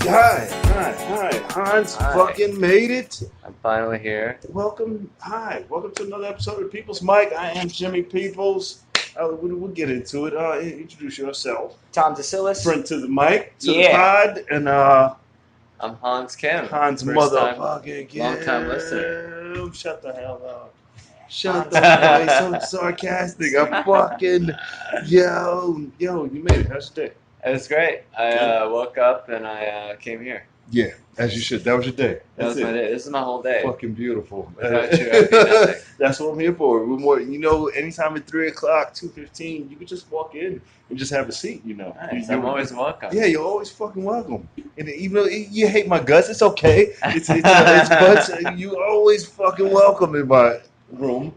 Hi. Hans fucking made it. I'm finally here. Welcome to another episode of People's Mic. I am Jimmy Peoples. We'll get into it. Introduce yourself. Tom DeCillis. Friend to the mic, to the pod, and I'm Hans Kim. Hans motherfucking Kim. Long time listener. Shut the hell up. Shut the hell up. So sarcastic. I'm fucking yo, you made it. How's your day? It was great. I woke up and I came here. Yeah, as you should. That was your day. That was my day. This is my whole day. Fucking beautiful. Without you, I'd be nothing. That's what I'm here for. We're more, anytime at 3 o'clock, 2:15, you can just walk in and just have a seat. Nice. I'm always welcome. Yeah, you're always fucking welcome. And even though you hate my guts, it's okay. It's but you always fucking welcome in my room.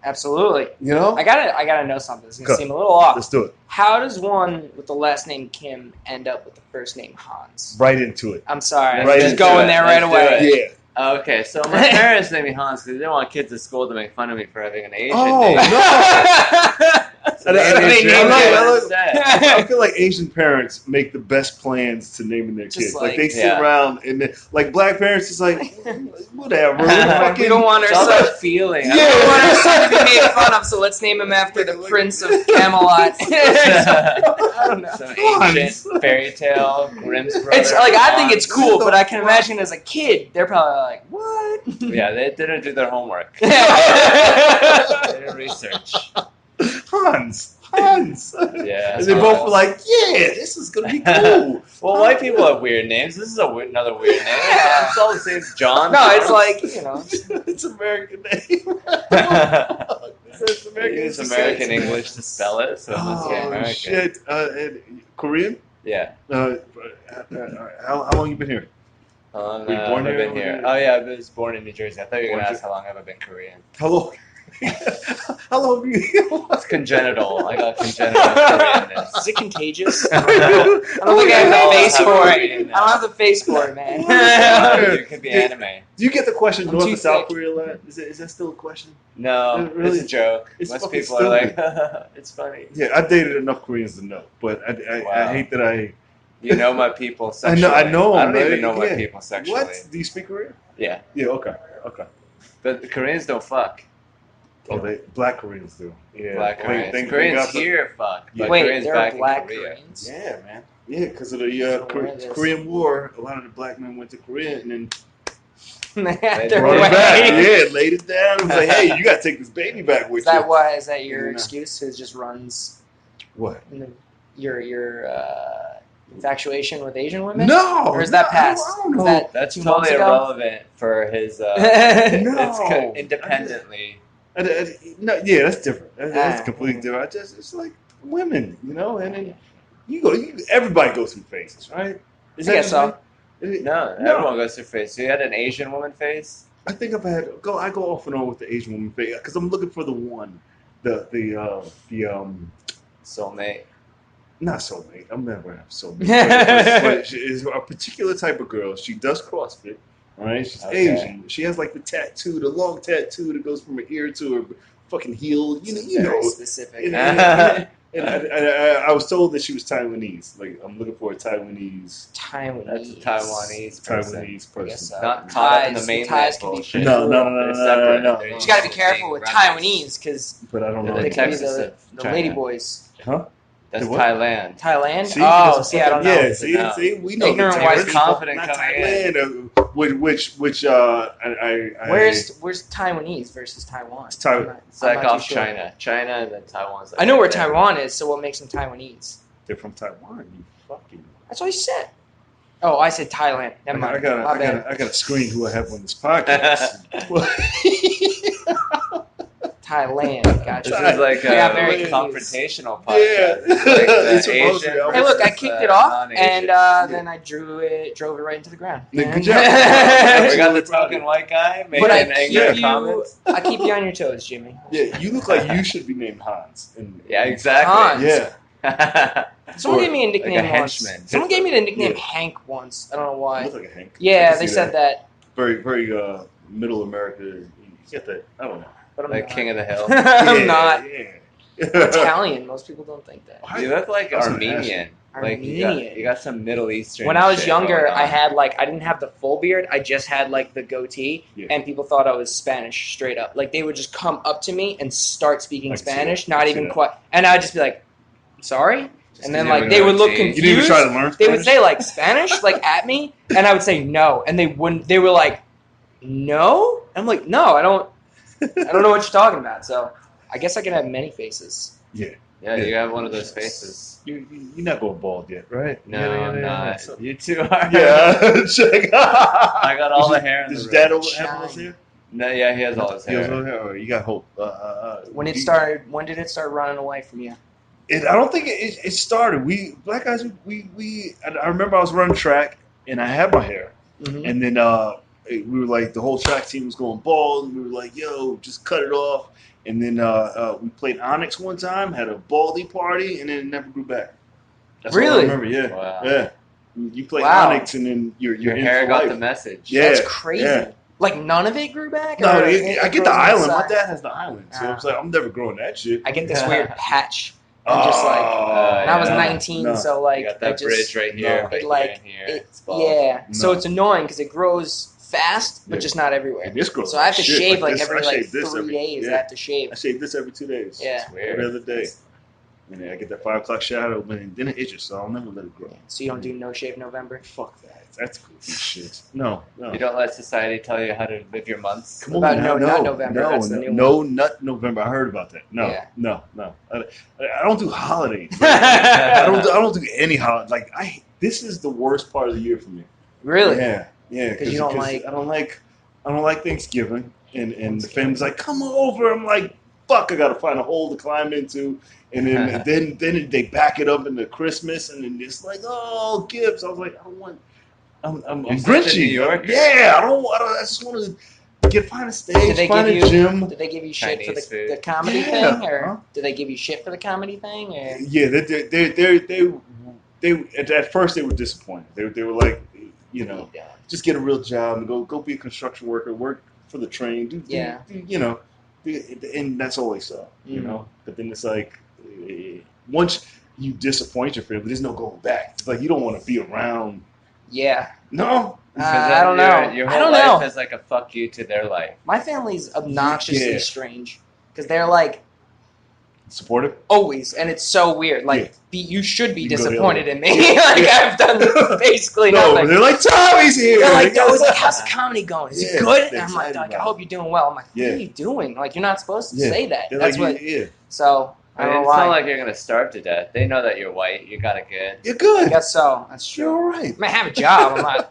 Absolutely. You know? I gotta know something. It's gonna seem a little off. Let's do it. How does one with the last name Kim end up with the first name Hans? Right into it. I'm sorry. Right Just into going it. there right away. Yeah. Okay, so my parents named me Hans because they didn't want kids at school to make fun of me for having an Asian name. Oh, no. So they named me instead. I feel like Asian parents make the best plans to naming their kids. Like they sit around and like black parents just like whatever. We don't want our It's all son. about feeling. We don't want our son to be made fun of, so let's name him after the Prince of Camelot. I don't know. Some ancient fairy tale, Grimm's brother. It's like I think it's cool, but I can imagine as a kid, they're probably like, "What?" Yeah, they didn't do their homework. They didn't research. Hans. Yeah. And they both were like, yeah, this is going to be cool. Well, white people have weird names. This is another weird name. Yeah. It's all the same. John. No, it's like, It's American name. Use American English to spell it, so it must be American. Shit. And Korean? Yeah. How long you been here? How long Were you born have I here been here? or- Oh, yeah, I was born in New Jersey. I thought you were going to Born ask how long have I been Korean. How long? How long have you? It's congenital. I got congenital Koreanness. Is it contagious? I don't think I have the face for it. I don't have the face for it, man. It could be anime. Do you get the question North too and South thick. Korea a lot? Is that still a question? No, Really? it's a joke. It's Most fucking people are like, it's funny. Yeah, I dated enough Koreans to know, but I Wow. hate that I. You know my people sexually. I know. I don't right? even know my Yeah. people sexually. What? Do you speak Korean? Yeah. Yeah. Okay. But the Koreans don't fuck. Oh, black Koreans do. Yeah. Black Koreans. They Koreans got the- here fuck. But Wait, Koreans there back are black in Korea. Koreans? Yeah, man. Yeah, because of the So where is this? Korean War, a lot of the black men went to Korea and then They're brought it away. back. Yeah, laid it down. It was like, hey, you got to take this baby back with Is that you. why? Is that your No. excuse? It just runs What? in the, your infatuation with Asian women? No. Or is that past? I don't know. Is that That's 2 totally months ago? irrelevant for his. No. It's independently. No, yeah, that's different. That's Ah. completely different. It's like women, and then everybody goes through phases, right? I guess so. No, everyone goes through face. So you had an Asian woman face? I think I go off and on with the Asian woman phase because I'm looking for the one, the Soulmate. not soulmate. I'm never gonna have soulmate. but she is a particular type of girl. She does CrossFit. All right, she's Okay. Asian. She has like the long tattoo that goes from her ear to her fucking heel. You Very know. specific. And I was told that she was Taiwanese. Like I'm looking for a Taiwanese That's a Taiwanese person. person. I guess so. Not caught up in the Ties mainland can be bullshit. No, They're separate. no. They're You got to be just careful being with rebels. Taiwanese because But I don't know. The they can be Texas the of China. lady boys. Huh? That's The what? Thailand. Thailand? See, Oh, because- see, I don't know. Yeah, No. see, we know. Ignorant the white terrorists, people. Confident not coming Thailand, which Where's Taiwanese versus Taiwan? It's Taiwan. I'm not- It's I'm like not too off sure. China and then Taiwan's like I know where there. Taiwan is, so what makes them Taiwanese? they're from Taiwan. You fucking. That's what he said. Oh, I said Thailand. Never mind. My bad. I gotta screen who I have on this podcast. Thailand. Gotcha. This is like Yeah, a very very confused. confrontational Yeah. podcast. It's like the It's supposed to be. Asian Hey, look, I versus, kicked it off, non-Asian. and then I drove it right into the ground. Good job. We got the token white guy making But I angry keep comments. I keep you on your toes, Jimmy. Yeah, you look like you should be named Hans. And, Yeah, exactly. Hans. Yeah. Someone Or gave me a nickname a once. henchman. Someone gave me the nickname Yeah. Hank once. I don't know You why. look like a Hank. I Yeah, can they see said that. Very, very middle America. You get that? I don't know. but I'm Like not. King of the Hill. I'm not. Yeah. I'm Italian. Most people don't think that. Why? You look like That's an Armenian. Like Armenian. you got some Middle Eastern. When I was shit younger, going on. I had like I didn't have the full beard. I just had like the goatee, Yeah. and people thought I was Spanish straight up. Like they would just come up to me and start speaking I can see Spanish, that. I not can even see that. quite. And I'd just be like, "Sorry," Just and then 'cause you like have they a would look goatee. confused. You didn't even try to learn Spanish? They would say like Spanish, like at me, and I would say no, and they wouldn't. They were like, "No," I'm like, "No, I don't know what you're talking about." So I guess I can have many faces. Yeah, you have one of those faces. You're not going bald yet, right? No, Yeah, I'm yeah, not. so- You two are. Yeah, check. I got all the hair in Does the Dad room. have all his hair? No, yeah, he has all his He has hair. all his hair. Or you got hope. When did it start running away from you? I don't think it started. We black guys. I remember I was running track and I had my hair, Mm-hmm. and then we were like the whole track team was going bald, and we were like, "Yo, just cut it off." And then we played Onyx one time, had a baldy party, and then it never grew back. That's all I Really? remember. Yeah, Wow. yeah. You play Wow. Onyx, and then you're Your in hair for got life. the message. Yeah. That's crazy. yeah. Like none of it grew back. No, Or I it get grows the on island. My side? dad has the island, so Ah. it's like I'm never growing that shit. I get this weird patch. I'm just like, and I was yeah. 19, No. so like You got I that just, bridge right here, no. but It, like, here and here. it- It's bald. yeah. So No. it's annoying because it grows fast, but Yeah. just not everywhere. And this grows So I have to shit, shave like this. every I like shave this 3 days. I yeah. have to shave. I shave this every 2 days. Yeah. It's weird. Every other day. And then I get that 5 o'clock shadow, and then it itches, so I'll never let it grow. So you don't do no shave November. Fuck that. That's goofy shit. No. You don't let society tell you how to live your months. Come About on, no now, nut November, No, that's the new no nut November. I heard about that. No, Yeah. no. I don't do holidays. I don't do any holidays. Like this is the worst part of the year for me. Really? Yeah. 'Cause you don't like- I don't like Thanksgiving, and the family's like, come over. I'm like, fuck, I gotta find a hole to climb into, and then then they back it up into Christmas, and then it's like, oh, gifts. I was like, I don't want. I'm You're such a grinchy. New Yorker. Yeah, I just want to find a stage, find a gym. Did they give you shit Chinese for food. the comedy Yeah. thing, or Huh? did they give you shit for the comedy thing, or Yeah, they at first they were disappointed. They were like, you know, just get a real job and go be a construction worker, work for the train, do you know, and that's all they saw, you know. But then it's like once you disappoint your family, there's no going back. It's like you don't want to be around. yeah? No, I don't know. Your I whole don't life know. is like a fuck you to their life. My family's obnoxiously Yeah. strange because they're like supportive. always, and it's so weird. Like you should be You can go the disappointed other in me. Like I've done basically No, nothing. they're like Tommy's here. They're like, always like, how's the comedy going? Is it Yeah, good? they're And I'm like, excited I about hope you're doing well. I'm like, what Yeah. are you doing? Like, you're not supposed to Yeah. say that. They're That's like, what. yeah, So I I don't mean, know it's why. not like you're gonna starve to death. They know that you're white. You got it good. you're I good. guess so. That's You're true. all right. I mean, I have a job. I'm not.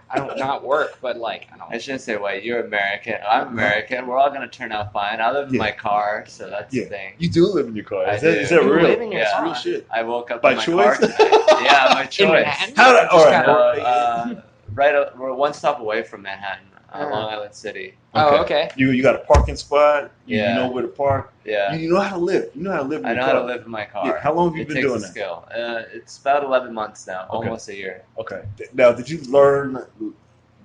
I don't not work, but like I I don't. shouldn't say white. You're American. I'm American. We're all gonna turn out fine. I live in Yeah. my car, so that's Yeah. the thing. You do live in your car. I Is that, do. is that You real? live in your Yeah. car. Real shit. I woke up By in my choice? car tonight. Yeah, my In choice. Manhattan? How did- all right. No, we're one stop away from Manhattan, Long Island City. Oh, okay. You got a parking spot. You Yeah. know where to park. Yeah, You know how to live. You know how to live in I your know car. how to live in my car. Yeah. How long have you It been takes doing a that? skill. It's about 11 months now, Okay. almost a year. Okay. Now, did you learn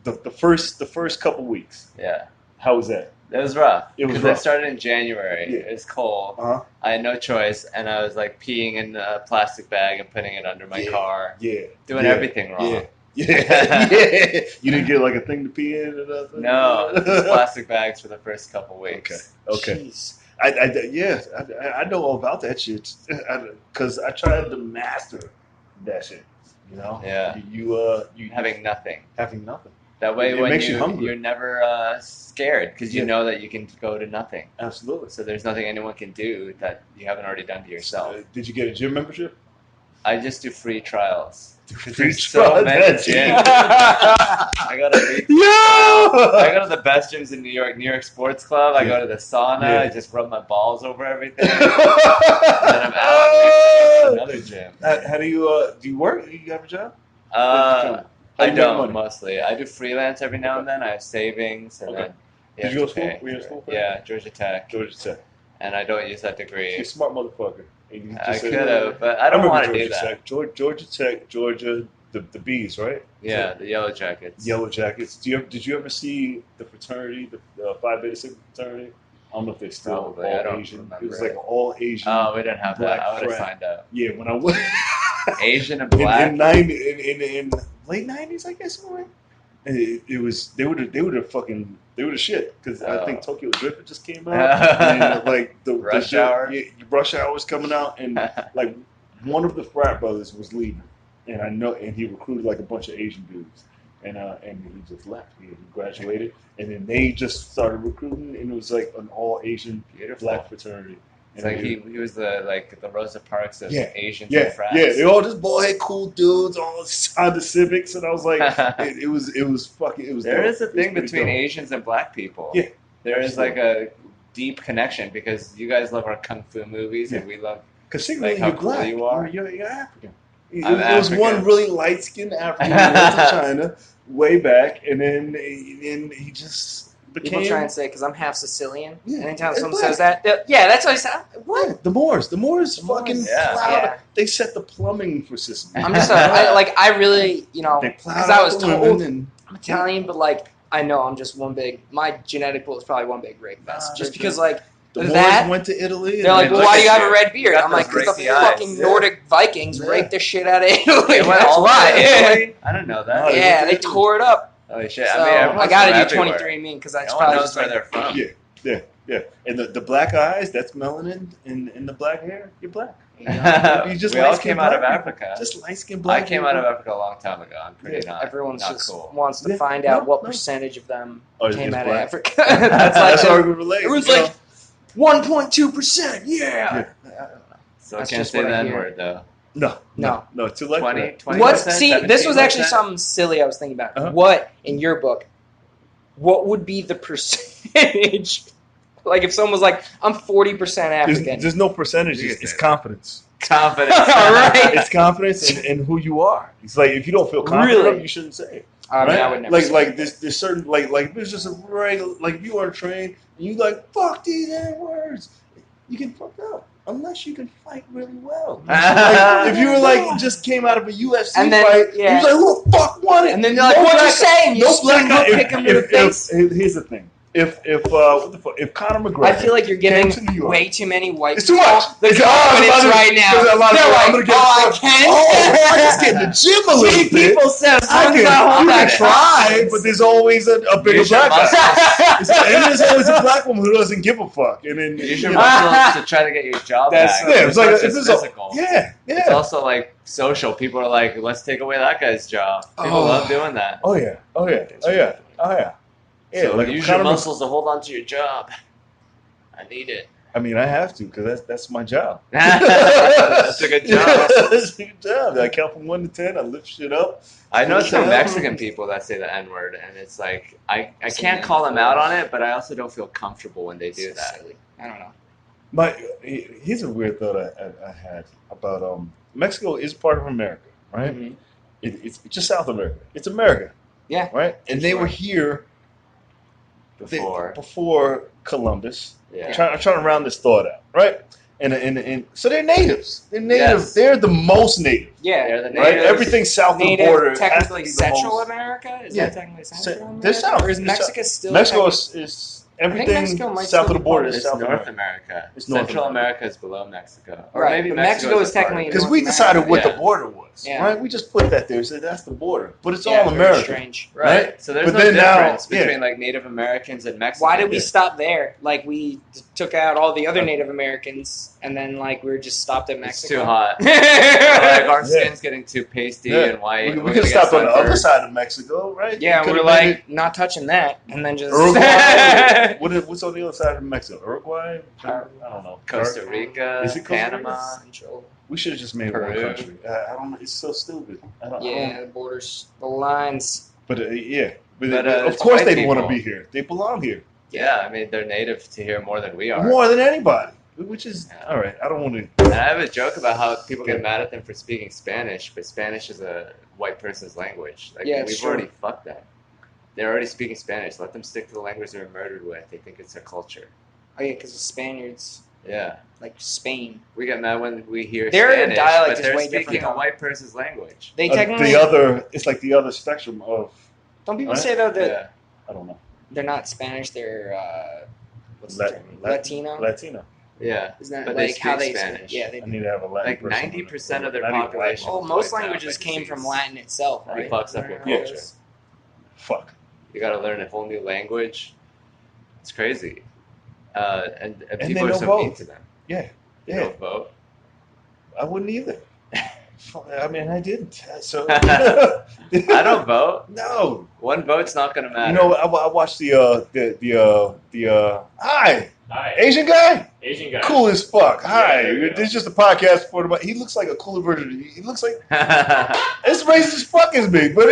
the first couple weeks? Yeah, How was that? it was rough. It was Because I rough. started in January. Yeah. It was cold. Uh huh. I had no choice, and I was like peeing in a plastic bag and putting it under my Yeah. car, Yeah. doing Yeah. everything wrong. Yeah. Yeah. You didn't get like a thing to pee in or nothing. No, just plastic bags for the first couple weeks. Okay. Jeez. I know all about that shit because I tried to master that shit. You know. Yeah. You Having nothing. having nothing. That way, It when makes you hungry. you're never scared because you Yeah. know that you can go to nothing. Absolutely. So there's nothing anyone can do that you haven't already done to yourself. Did you get a gym membership? I just do free trials. Free There's so trial, many that's gyms. it. I go to I go to the best gyms in New York Sports Club. I go to the sauna. Yeah. I just rub my balls over everything. And then I'm out next to another gym. How do you work? Do you have a job? I How do you don't make money? mostly. I do freelance every now and then. I have savings, and Okay. then Did you go to school? Were you in school for that? Yeah, Georgia Tech, Georgia Tech. and I don't use that You're degree. a smart motherfucker. And you I just said, could have, but I don't remember want to do Georgia that. Tech. Georgia Tech, Georgia, the bees, right? Yeah, the Yellow Jackets. Yellow Jackets. Did you ever see the fraternity, the Phi Beta Sigma fraternity? don't know if they still Probably. I all don't Asian. remember It was like it. all Asian. Oh, we didn't have black that. I would have frat. signed up. Yeah, when I went Asian and black. in late 90s, I guess. It was they would have shit because I think Tokyo Drift had just came out and like the Rush the, Hour. Yeah, Rush Hour was coming out and like one of the frat brothers was leaving and he recruited like a bunch of Asian dudes and he just left. He graduated and then they just started recruiting and it was like an all Asian black fraternity. It's like he was the Rosa Parks of Asians yeah, and frats. yeah, they all just boy cool dudes, all Honda Civics, and I was like, it was fucking. It was. There dope. is a thing between Asians and black people. Yeah, there is like a deep connection because you guys love our kung fu movies and we love. Because like how you're black. Cool you are. You're African. It was African. one really light skinned African who went to China way back, and then he just. People try and say because I'm half Sicilian. Yeah, anytime someone says that, that's what I said. What? Yeah, the Moors fucking plowed. Yeah. They set the plumbing for Sicily. I'm just I really because I was told I'm Italian, but like I know I'm just my genetic pool is probably one big rape fest. Just because like the Moors went to Italy. They're like, well, why do you have a red beard? I'm like, because the fucking Nordic Vikings raped the shit out of Italy. That's why. I don't know that. Yeah, they tore it up. Oh shit! So, I got to do 23andMe because that's probably knows where they're from. Yeah. And the black eyes, that's melanin, and the black hair, you're black. You just we all came out of Africa. Just light skinned black. I came out of Africa a long time ago. I'm pretty not. Everyone not just cool. wants to find out what percentage of them came out of Africa. That's how we relate. It was like 1.2%. Yeah. So I can't say the N word though. No. Too late. 20. What? See, this was actually something silly I was thinking about. Uh-huh. What in your book? What would be the percentage? Like if someone was like, "I'm 40% African." There's no percentages. It's confidence. Confidence. All right. It's confidence in who you are. It's like if you don't feel confident, Really? you shouldn't say it. I mean, I would never. Like there's certain like there's just a regular like if you are on a train and you like fuck these N words, you get fucked up. Unless you can fight really well. Like, if you were like just came out of a UFC and then, fight, you're like, who the fuck won it? And then you're like, what you saying? You black guy. pick him in the face. Here's the thing. If Conor McGregor, I feel like you're giving York, way too many white it's too people much. the confidence right now. They're like, I can. I just get in the gym a little bit. People said, I can try, but there's always a bigger black guy. And there's always a black woman who doesn't give a fuck. And then use your muscles to try to get your job back. It's like it's physical. It's Yeah. also like social. People are like, let's take away that guy's job. People love doing that. Oh yeah. Yeah, so like use your muscles to hold on to your job. I need it. I mean, I have to because that's my job. That's a good job. That's a good job. I count from 1 to 10. I lift shit up. I know some Mexican people that say the N word, and it's like I can't call them out on it, but I also don't feel comfortable when they do that. I don't know. Here's a weird thought I had about Mexico is part of America, right? Mm-hmm. It's just South America. It's America. Yeah. Right? And they were here before Columbus. Yeah. I'm trying to round this thought out, right? And so they're natives. They're native. Yes. They're the most native. Yeah, they're the natives. Right? Everything south of the border technically has to be the Central most, America. Is that technically Central America? They're south. Or is Mexico still? Mexico is everything Mexico might south of still the be border part is It's South North America. America. It's North Central America. America is below Mexico. Or Right, maybe but Mexico is a part of technically it. Because we North decided what the America. border was, Yeah. right? We just put that there, so that's the border. But it's all very America. strange. Right. So there's But no then now- difference between like Native Americans and Mexicans. Why did we stop there? Like we took out all the other Native Americans, and then like we were just stopped at It's Mexico. too hot. Like our Yeah. skin's getting too pasty and white. We We're could gonna have stopped get on the other sunburned. side of Mexico, right? Yeah, We we could've were made like not touching that, and then just Uruguay. What's on the other side of Mexico? Uruguay? I don't know. Costa Rica, Is it Costa Rica? Panama. Central. We should have just made Peru. one country. I don't know. It's so stupid. I don't, Yeah, the borders, the lines. But yeah. But, But, of it's course white they want to people. be here. They belong here. Yeah, I mean they're native to here more than we are. More than anybody. Which is, all right. I don't want to. And I have a joke about how people get mad at them for speaking Spanish, but Spanish is a white person's language. Like Yeah, it's we've true. already fucked that. They're already speaking Spanish. Let them stick to the language they were murdered with. They think it's their culture. Oh yeah, because the Spaniards, Yeah. like Spain, We get mad when we hear Their Spanish, dialect but is they're way speaking different, a though. white person's language. they technically. It's like the other spectrum of, Don't people right? say though that Yeah. I don't know. they're not Spanish? They're what's the term? Latino. Yeah. Isn't that But like they how speak they Spanish. Yeah, they I do. need to have a Latin Like person. 90% of their Not even population. Well, is most wiped out languages by came disease. from Latin itself, That right? fucks up your Remember how it culture. goes? Fuck. You got to learn a whole new language. It's crazy. And they people are don't so vote. mean to them. Yeah. You don't vote. I wouldn't either. I mean, I didn't. So I don't vote. No. One vote's not going to matter. You know, I watched the hi, Asian guy. Cool as fuck. Hi. This is just a podcast for him. He looks like a cooler version. He looks like it's racist as fuck as me, but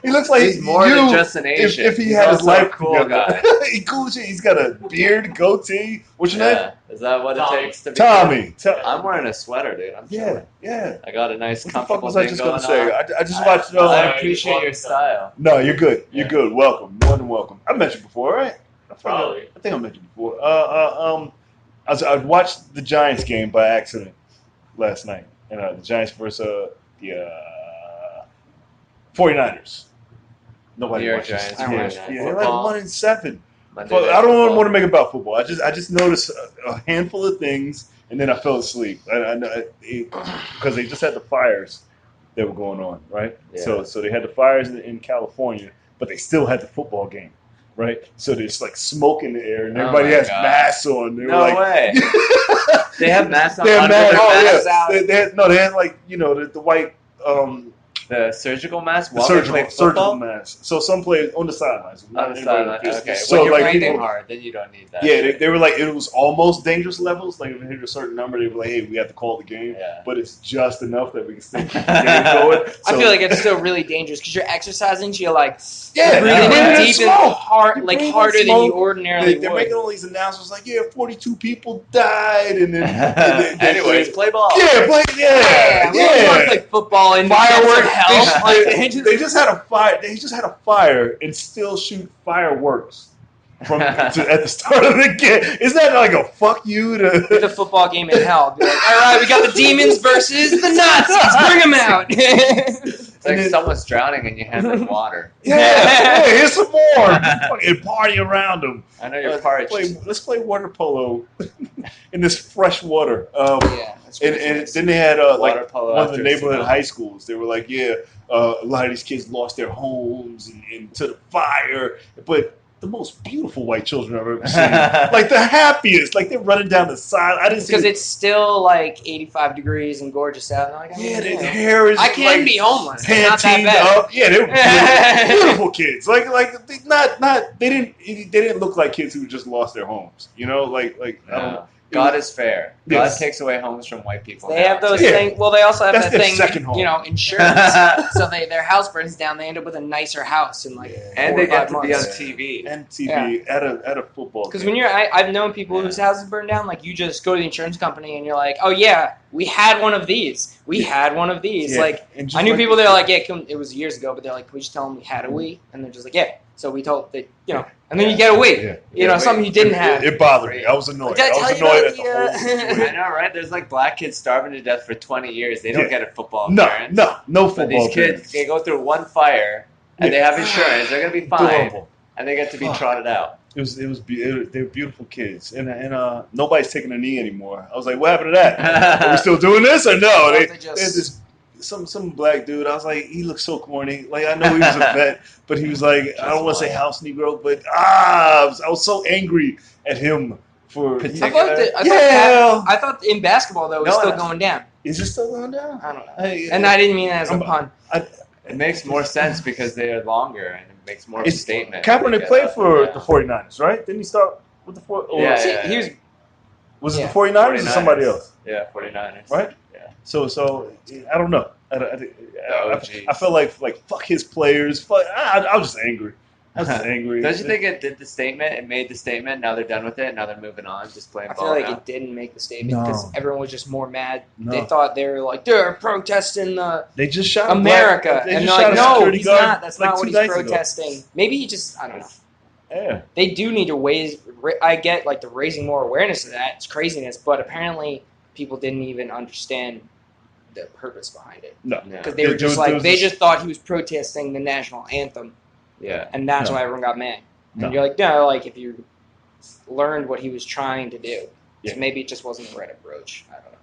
he looks like he's more than just an Asian. If he he's had his life a cool guy. He's cool as shit. He's got a beard, goatee. What's your name? Is that what Tommy. it takes to be Tommy. I'm wearing a sweater, dude. I'm chilling. Yeah. I got a nice, What the fuck comfortable was I thing just going gonna say? on. I just watched. I appreciate your style. No, you're good. You're good. Welcome. More than welcome. I met you before, right? Probably. I think I met you before. I watched the Giants game by accident last night. And the Giants versus the 49ers. Nobody New York watches. Giants, Yeah, 49ers. they're like 1-7. Monday But Night I don't Football. want to make it about football. I just noticed a handful of things, and then I fell asleep. Because they just had the fires that were going on, right? Yeah. So they had the fires in California, but they still had the football game, right? So there's like smoke in the air, and Oh everybody my has God. masks on. They were No like, way. They have masks on They had under masks. their Oh masks. out. yeah. They had like the white. The surgical mask The while they play surgical football? mask. So some players on the sidelines. On the sideline. Okay. So When you're like breathing people, hard, then you don't need that. yeah, they were like it was almost dangerous levels. Like if it hit a certain number, they were like, "Hey, we have to call the game." Yeah. But it's just enough that we can still keep the game going. I So, feel like it's still really dangerous because you're exercising, so you're like yeah, breathing you're in breathing in deep and smoke. hard, You're like breathing in harder than smoke. you ordinarily They're would. making all these announcements like, "Yeah, 42 people died," and then Anyways, play ball. yeah, play, yeah. We don't want to play football in Fireworks. hell. They just had a fire. They just had a fire and still shoot fireworks at the start of the game. Isn't that like a fuck you to With a football game in hell. Be like, all right, we got the demons versus the Nazis. Bring them out. It's like someone's drowning and you hand them water. Yeah, here's some more. Fucking party around them. I know you're parched. Let's play water polo in this fresh water. Yeah, that's And ridiculous. then they had Water like polo one of the after neighborhood tsunami. high schools. They were like, yeah, a lot of these kids lost their homes and to the fire, but the most beautiful white children I've ever seen, like the happiest, like they're running down the side. I didn't see Because it's still like 85 degrees and gorgeous out. Like, yeah, their hair is. I can like, be homeless. It's not that Pantene bad. up. Yeah, they were beautiful kids. Like they didn't look like kids who just lost their homes. You know, like I don't. No. God is fair. Yes. God takes away homes from white people. They now, have those too. Yeah. things. Well, they also have That's that their thing, second home. insurance. So their house burns down. They end up with a nicer house in like Yeah. 4 And or they 5 get to be on months. TV. And TV at a football. Because game. when I've known people whose houses burn down. Like you just go to the insurance company and you're like, oh yeah, we had one of these. We had one of these. Yeah. Like And just I knew like people. the- They're like, yeah, it was years ago, but they're like, can we just tell them we had a we? And they're just like, yeah. So we told that and then you get a we. Yeah. Something you didn't have. It bothered me. I was annoyed. Did I I was tell you annoyed at about the whole the, situation. I know, right? There's like black kids starving to death for 20 years. They don't Yeah. get a football No parents. football. But these kids, games. they go through one fire and they have insurance. They're gonna be fine, Adorable. and they get to be Fuck. trotted out. They were beautiful kids, and nobody's taking a knee anymore. I was like, what happened to that? Are we still doing this or no? They had this some black dude. I was like, he looks so corny. Like I know he was a vet, but he was like, I don't want to say house Negro, but I was so angry at him for. I thought in basketball though it was No, still going down. Is it still going down? I don't know. And I didn't mean that as a pun. It makes more sense because they are longer and it makes more of a statement. Kaepernick played for the 49ers, right? Didn't he start with the 49ers? He was. Was it the 49ers or somebody else? Yeah, 49ers. Right? Yeah. So I don't know. OGs. I felt like fuck his players. I was just angry. I was just angry. Don't you think it did the statement? It made the statement. Now they're done with it. Now they're moving on, just playing I ball feel like now. it didn't make the statement because everyone was just more mad. No. They thought they were like they're protesting They just shot America, they and just they're like, shot a no, security he's guard not. That's like not 2 what he's nights ago. protesting. Maybe he just I don't know. Yeah. They do need to I get like the raising more awareness of that. It's craziness, but apparently people didn't even understand the purpose behind it No. Yeah. because they were just they just thought he was protesting the national anthem, Yeah. and that's No. why everyone got mad. No. And you're like, no, like if you're learned what he was trying to do. Yeah. So maybe it just wasn't the right approach. I don't know.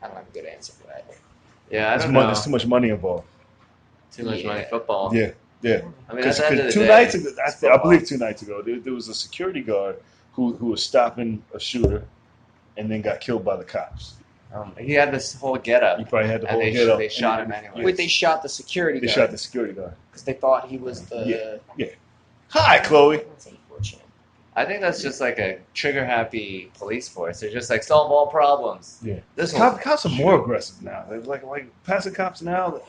I don't have a good answer for that. Yeah, I don't know. There's too much money involved. Too much money football. Yeah. I mean, at the end of the 2 day, nights ago, I believe 2 nights ago, there was a security guard who was stopping a shooter and then got killed by the cops. He had this whole getup. He probably had the And whole they, get up. they shot him anyway. Wait, they shot the security They guard shot the security guard. because they thought he was the. Yeah. Hi, Chloe. That's unfortunate. I think that's just like a trigger-happy police force. They're just like, solve all problems. Yeah. This Cops are more aggressive now. They're like passing cops now,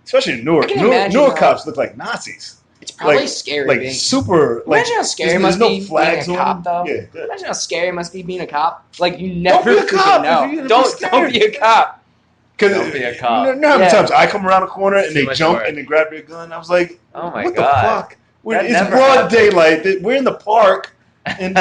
especially in Newark. I can imagine Newark how- cops look like Nazis. It's probably Like- scary. Like being, super. Like imagine how scary it there's must no be flags being a on cop, though. them. Yeah. Imagine how scary it must be being a cop. Like you never be a freaking cop know. if you're gonna be Don't scared. be a cop. Don't be a cop. You know how many Yeah. times I come around a corner and Too they much jump work. and they grab their gun? I was like, Oh my what God. the fuck? That It's never broad happened. daylight. We're in the park and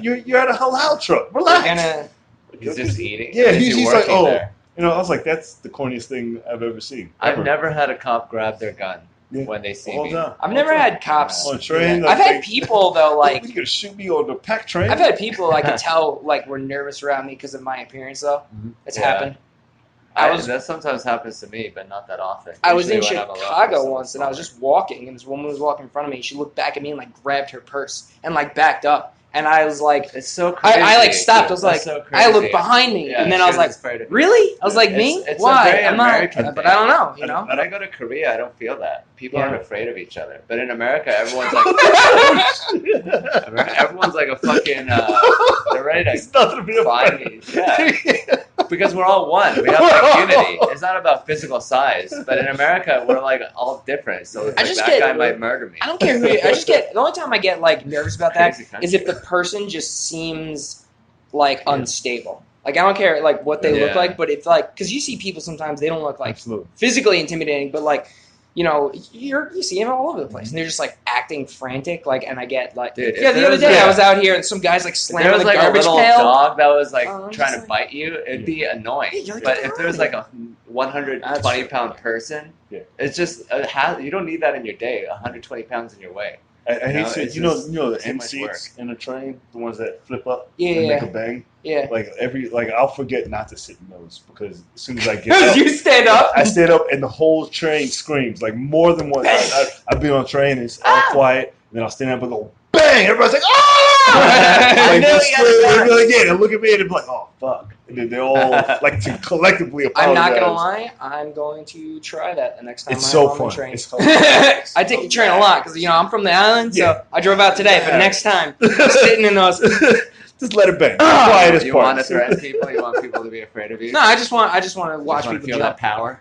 you're at a halal truck. They're Relax. gonna. He's just eating. Yeah, Is he he's like, working oh. there? You know, I was like, that's the corniest thing I've ever seen. I've Ever. never had a cop grab their gun Yeah. when they see All me. done. I've never had cops. On a train. I've like, had people though, like you gonna shoot me on the packed train? I've had people I could tell like were nervous around me because of my appearance though. Mhm. It's Yeah. happened. I was that sometimes happens to me, but not that often. I was in Usually when I'm alone with Chicago someone once and I was smaller. just walking and this woman was walking in front of me. She looked back at me and like grabbed her purse and like backed up. And I was like, It's so crazy. I like stopped. I was That's like, so crazy. I looked behind me, Yeah, and then she I was like, afraid of me. really? I was like, It's- me? it's a Why? very I'm not. American But thing. I don't know. You know. When I go to Korea, I don't feel that. People Yeah. aren't afraid of each other. But in America, everyone's like, everyone's like a fucking. They're ready to It's nothing to be find afraid me. of. Yeah, because we're all one. We have like unity. It's not about physical size. But in America, we're like all different. So it's I like just that get- guy might murder me. I don't care who. I just get the only time I get like nervous about that Crazy country. is if the person just seems like unstable. Like I don't care like what they look Yeah. like, but if like because you see people sometimes they don't look like Absolutely. physically intimidating, but like you know you see them all over the place and they're just like acting frantic. Like and I get like Dude, if yeah the there other was day a- I was out here and some guys like If slamming there was the like a garbage little pail. dog that was like I'm trying just to bite you, it'd be annoying. Yeah, you're like, But "Get if there was like a 120-pound person, it's just you don't need that in your day. 120 pounds in your way. I hate know, to it's you know just the too end much seats in a train, the ones that flip up Yeah, and make yeah. a bang. Yeah. Like I'll forget not to sit in those because as soon as I get up, you stand up. I stand up and the whole train screams like more than once. I've been on a train and it's all quiet, and then I'll stand up and go bang. Everybody's like, oh! I like, knew they're he had screaming, that. they're like, yeah, they look at me and they're like, oh fuck, and then they all like to collectively apologize. I'm not gonna lie. I'm going to try that the next time It's I'm so on fun. the train. It's hilarious. I take the train a lot because I'm from the island, so Yeah. I drove out today. But Yeah. next time, I'm sitting in those. Just let it bang. Quiet as You part. want to threaten people? You want people to be afraid of you? No, I just want to watch You just people want to feel jump. that power.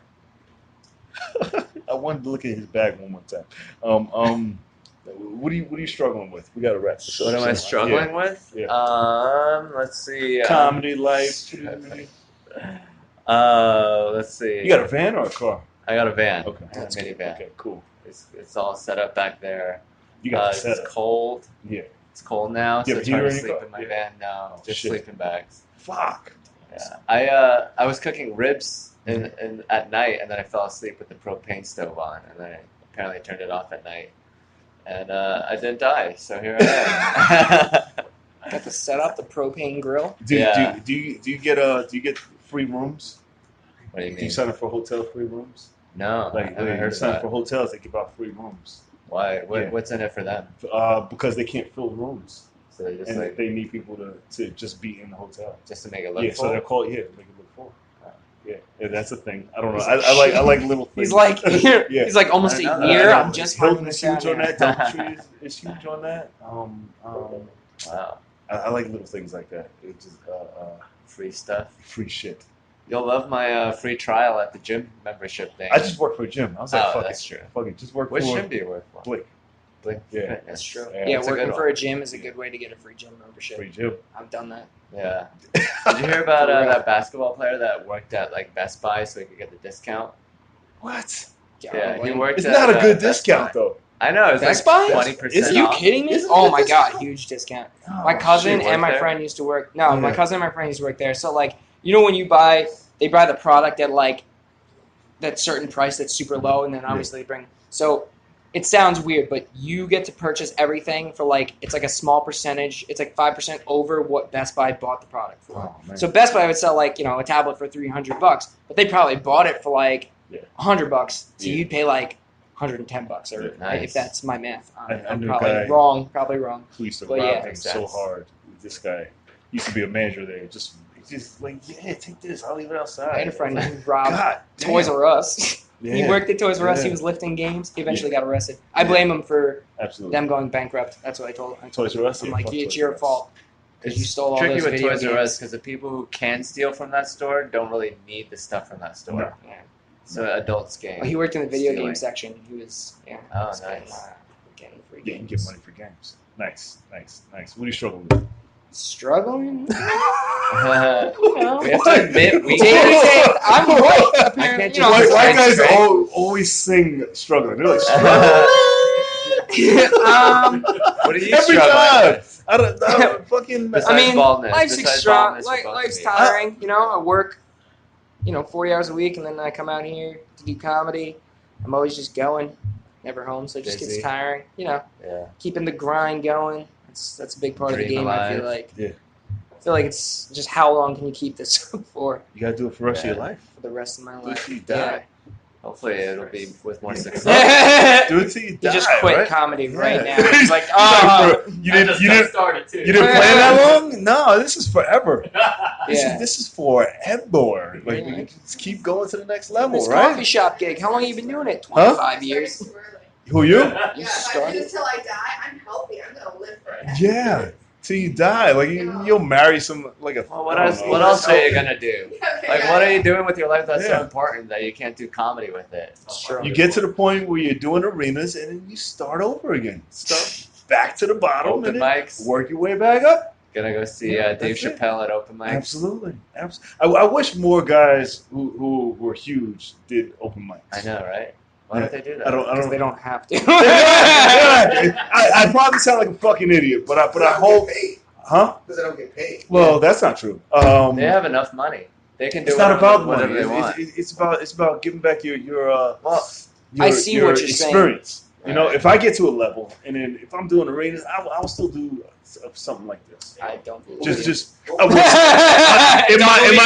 I wanted to look at his bag one more time. What are you struggling with? We got to wrap this up. What am I struggling with? Yeah. Let's see. Comedy life. Let's see. You got a van or a car? I got a van. Okay, I got that's a good. minivan. Okay, cool. It's all set up back there. You got the It's setup. cold. Yeah. It's cold now, You so have a it's hard heater to in your sleep car? in my Yeah. van. No, just Shit. sleeping bags. Fuck. Yeah. I was cooking ribs at night, and then I fell asleep with the propane stove on, and then I apparently turned it off at night, and I didn't die. So here I am. Got to set up the propane grill. Do Yeah. you get free rooms? What do you Do mean? you sign up for hotel free rooms? No, I Like haven't you heard of sign up that. for hotels, they give out free rooms. Why? Yeah. What's in it for them? Because they can't fill rooms, So they just and like they need people to just be in the hotel. just to make it look Yeah, full. so they're called to make it look full. Yeah, that's a thing. I don't know. I like little things. He's like, Yeah. he's like almost a I know year. that. I'm just Hilton finding is this out huge on now. that. Doubletree is huge on that. Wow, I like little things like that. It's just free stuff. free shit. You'll love my free trial at the gym membership thing. I just work for a gym. I was like, Oh, fuck that's it. true. Fuck it. Just work Which for gym do you work for? Blake. Blake Yeah. Fitness. That's true. Yeah, Yeah, that's a working good for one. a gym is a good way to get a free gym membership. Free gym. I've done that. Yeah. Did you hear about that basketball player that worked at like Best Buy so he could get the discount? What? Yeah, he worked. It's at, not a good Best discount Buy. though. I know. It's Best like Buy? 20% Are you off. kidding me? Isn't it Oh a my god, discount? huge discount. Oh, My cousin shit, work and my there? friend used to work. No, my Yeah. cousin and my friend used to work there. So like, you know when they buy the product at like that certain price that's super low, and then obviously they bring. So it sounds weird, but you get to purchase everything for like it's like a small percentage. It's like 5% over what Best Buy bought the product for. Oh, So Best Buy would sell like a tablet for $300, but they probably bought it for like $100. So you'd pay like $110, or if that's my math. I'm probably wrong. Who used to rob him so hard? This guy used to be a manager there. Just like, yeah, take this. I'll leave it outside. I had a friend who robbed Toys R Us. Yeah. He worked at Toys R Us. Yeah. He was lifting games. He eventually got arrested. I blame him for them going bankrupt. That's what I told him. Toys R Us? I'm like, it's your fault. Because you stole all those video games. Tricky with Toys R Us because the people who can steal from that store don't really need the stuff from that store. No. Yeah. So adults game. Well, he worked in the video game section. He was, Oh, nice. Getting free games. You can get money for games. Nice. What are you struggling with? Struggling? We have to admit I'm white. Apparently, white guys always sing struggling. They're like struggling. What are you struggling with? I don't fucking. Life's tiring. I work 40 hours a week, and then I come out here to do comedy. I'm always just going, never home, so it just gets tiring. Keeping the grind going. That's a big part of the game. Alive. I feel like. Yeah. I feel like it's just how long can you keep this for? You gotta do it for the rest of your life. For the rest of my life. Do it till you die. Hopefully it'll be with more success. Do it till you die. You just quit comedy right now. He's like, you didn't plan that long? No, this is forever. This is forever. Like we can just keep going to the next level, this right? Coffee shop gig. How long have you been doing it? 25 years. Who you? You started till I die. I'm healthy. I'm gonna live forever. Yeah. Till you die, like you'll marry some like a. Well, what else are you gonna do? Like, what are you doing with your life that's so important that you can't do comedy with it? Sure. You get to the point where you're doing arenas, and then you start over again. Start back to the bottom, open mics. Work your way back up. Gonna go see Dave Chappelle at open mics. Absolutely. I wish more guys who were huge did open mics. I know, right? Why don't they do that? Because they don't have to. I probably sound like a fucking idiot, but I hope. Huh? Because they don't get paid. Well, that's not true. They have enough money. They can do whatever they want. It's about giving back your I see what you're experience. saying. If I get to a level, and then if I'm doing arenas, I'll still do something like this. I don't believe just in my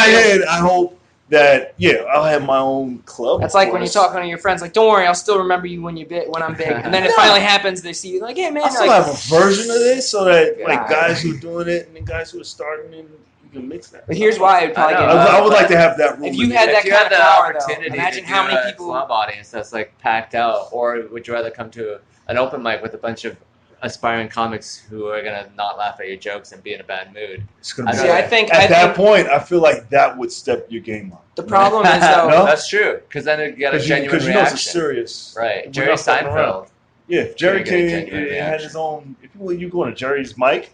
head, I hope that I'll have my own club. That's like when you're talking to your friends, like, don't worry, I'll still remember you when I'm big, and then it finally happens. They see you like, yeah, man. I still have a version of this, so that guys who are doing it and the guys who are starting it, you can mix that. But here's why I would probably I would like to have that room. If you had that kind of power, though, imagine how many people. Club audience that's like packed out, or would you rather come to an open mic with a bunch of aspiring comics who are gonna not laugh at your jokes and be in a bad mood? It's gonna be at that point, I feel like that would step your game up. The problem is though, that's true, because then you get a genuine reaction. Because it's serious, right? Jerry Seinfeld. Yeah, if Jerry came and had his own. If you go to Jerry's mic,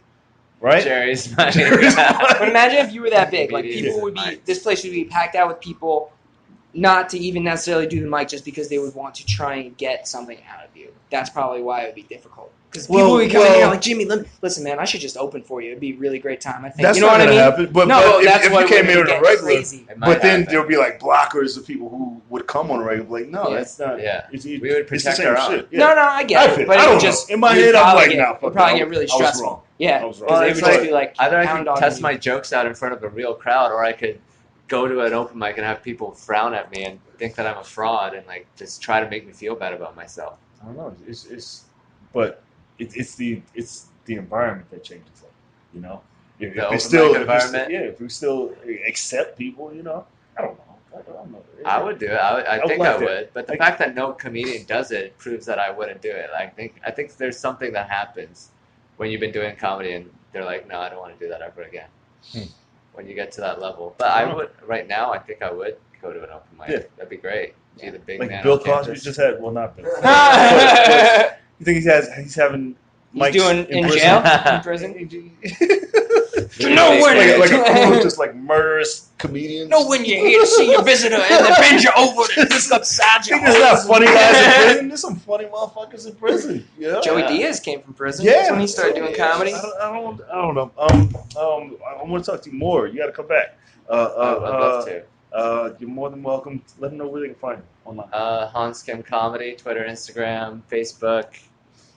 right? Jerry's mic. But imagine if you were that big, like people would be. This place would be packed out with people, not to even necessarily do the mic, just because they would want to try and get something out of you. That's probably why it would be difficult. Because people would come in here like, Jimmy, listen, man, I should just open for you. It'd be a really great time. I think. That's you know not what I mean? Happen. But if you came here on a regular, crazy. But then there'll be like blockers of people who would come on a regular. Like, no, that's not. Yeah, we would protect our own. Shit. No, I get it. But I don't know. In my head, I'm like, no, it'd probably get really stressful. Wrong. Yeah, well, it would just be like either I could test my jokes out in front of a real crowd, or I could go to an open mic and have people frown at me and think that I'm a fraud and like just try to make me feel bad about myself. I don't know. It's the environment that changes it. If we still accept people, I don't know. I would do it. I think I would. But the fact that no comedian does it proves that I wouldn't do it. I think there's something that happens when you've been doing comedy and they're like, no, I don't want to do that ever again. When you get to that level. But I would, right now, I think I would go to an open mic. Yeah. That'd be great. Be the big man. Bill Cosby just had, well, not Bill. You think he's having mics doing in jail? In prison? Like a crew of just like murderous comedians. Know when you're here to see your visitor and they bend you over to discuss Sergeant. There's not funny guys in prison. There's some funny motherfuckers in prison. Joey Diaz came from prison. Yeah. That's when he started doing comedy. I don't know. I want to talk to you more. You got to come back. I'd love to. You're more than welcome. Let them know where they can find you online. Hans Kim Comedy, Twitter, Instagram, Facebook,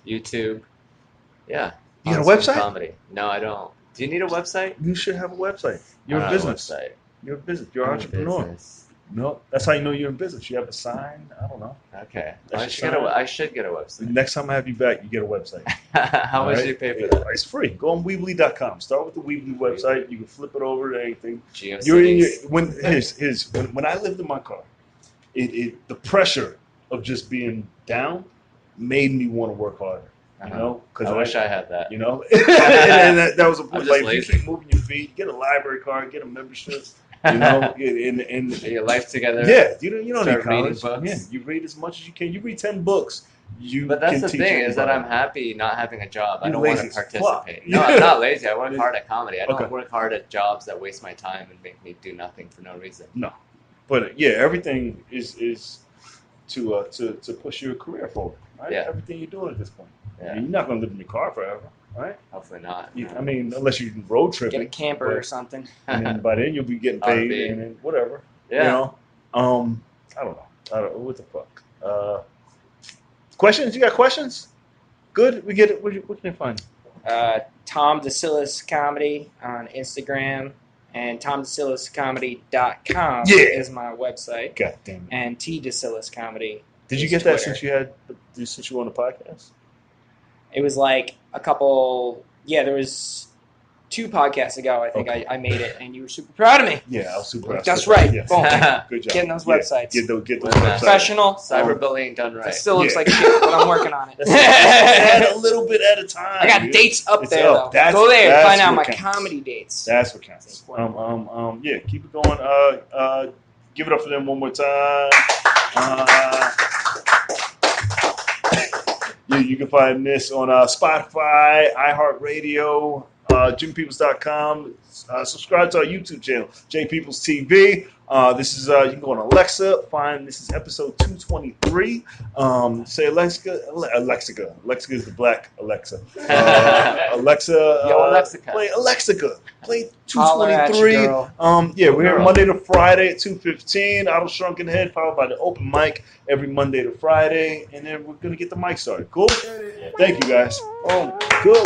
YouTube. Yeah. You got a Hans Kim website? Comedy. No, I don't. Do you need a website? You should have a website. You're I a don't have a business. website. You're a business. You're an I'm a entrepreneur. business. No, that's how you know you're in business. You have a sign. I don't know. Okay. That's I should get a website. Next time I have you back, you get a website. How much do you pay for that? It's free. Go on Weebly.com. Start with the Weebly website. You can flip it over to anything. GeoCities. When I lived in my car, the pressure of just being down made me want to work harder. You know, because I wish I had that. You know, and that was a point. Like, lazy. you keep moving your feet, get a library card, get a membership. You know, and get your life together. Yeah, you don't need Start reading college. books. Yeah, you read as much as you can. You read 10 books. But that's the thing is that I'm happy not having a job. I don't want to participate. Fuck. No, I'm not lazy. I work hard at comedy. I don't Okay. work hard at jobs that waste my time and make me do nothing for no reason. No, but yeah, everything is to push your career forward. Right? Yeah. Everything you're doing at this point. Yeah. I mean, you're not going to live in your car forever, right? Hopefully not. I mean, unless you road trip. Get a camper or something. And then by then you'll be getting paid and then whatever. Yeah. You know? I don't know. What the fuck? Questions? You got questions? Good. We get it. Where can they find you? Tom DeCillis Comedy on Instagram, and TomDeCillisComedy.com is my website. God damn it. And TDeCillis Comedy. Did you get that since you were on the podcast? It was like a couple. Yeah, there was 2 podcasts ago. I think I made it, and you were super proud of me. Yeah, I was super proud. That's right. Yes. Boom. Good job. Getting those websites. Get those websites. Professional. Cyberbullying done right. It still looks like shit, but I'm working on it. Add a little bit at a time. I got dude. dates up It's there, up. though. Go there and find out my counts. comedy dates. That's what counts. Yeah, keep it going. Give it up for them one more time. Yeah, you can find this on Spotify, iHeartRadio, JimPeoples.com. Subscribe to our YouTube channel, JPeoples TV. This is you can go on Alexa. This is episode 223. Say Alexa. Alexa is the black Alexa. Alexa. Yo, Alexa. Play Alexa. Play Holler at you, 223. girl. Yeah, we're here Monday to Friday at 2:15. Idle Shrunken Head, followed by the open mic every Monday to Friday, and then we're gonna get the mic started. Cool. Thank you guys. Cool.